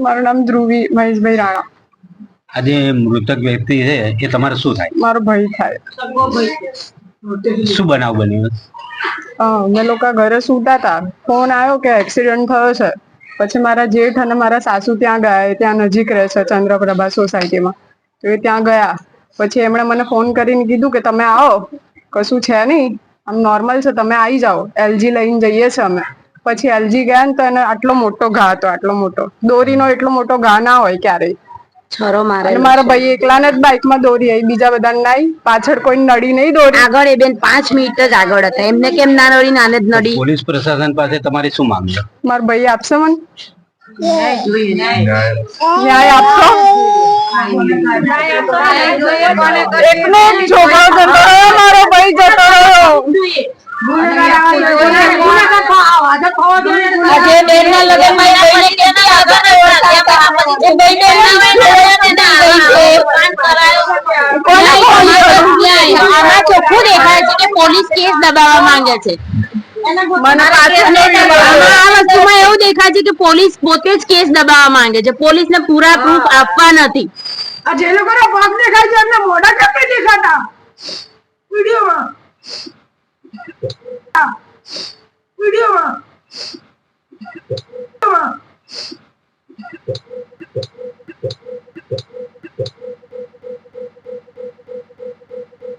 મારું નામ ધ્રુવી મહેશભાઈ રાણા. આજે મૃતક વ્યક્તિ છે એ તમારે શું થાય? મારો ભાઈ થાય. શું બનાવ બન્યો? અમે લોકો ઘરે સૂતા હતા, ફોન આવ્યો કે એક્સિડન્ટ થયો છે. પછી મારા જેઠ અને મારા સાસુ ત્યાં ગયા, એ ત્યાં નજીક રહે છે ચંદ્રપ્રભા સોસાયટીમાં. તો એ ત્યાં ગયા, પછી એમણે મને ફોન કરીને કીધું કે તમે આવો, કશું છે નહીં, આમ નોર્મલ છે, તમે આવી જાઓ, એલજી લઈને જઈએ છીએ અમે. પછી એલજી ગયા ને તો એને આટલો મોટો ઘા હતો, આટલો મોટો દોરીનો એટલો મોટો ઘા ના હોય ક્યારેય. અને મારા ભાઈ એકલાને જ બાઇકમાં દોરી આવી, બીજા બધાને નહીં, પાછળ કોઈ નડી નહીં દોરી. આગળ એ બેન 5 મિનિટ જ આગળ હતા, એમને કેમ ના નડી? નાને જ નડી. પોલીસ પ્રશાસન પાસે તમારી શું માંગ છે? મારા ભાઈ આપશે મને ન્યાય આપશો? એકનો છોકરો જતો રહ્યો, મારો ભાઈ જતો રહ્યો. આજે બેનના લગ્નમાં આમાં ચોખ્ખું દેખાય છે કે પોલીસ કેસ દબાવવા માંગે છે. આ વસ્તુમાં એવું દેખાય છે કે પોલીસ પોતે જ કેસ દબાવવા માંગે છે. પોલીસને પૂરા પ્રૂફ આપવા નથી. આ જે લોકોના પગ દેખાય છે એમને મોઢા કેમ નહીં દેખાતા વિડીયોમાં?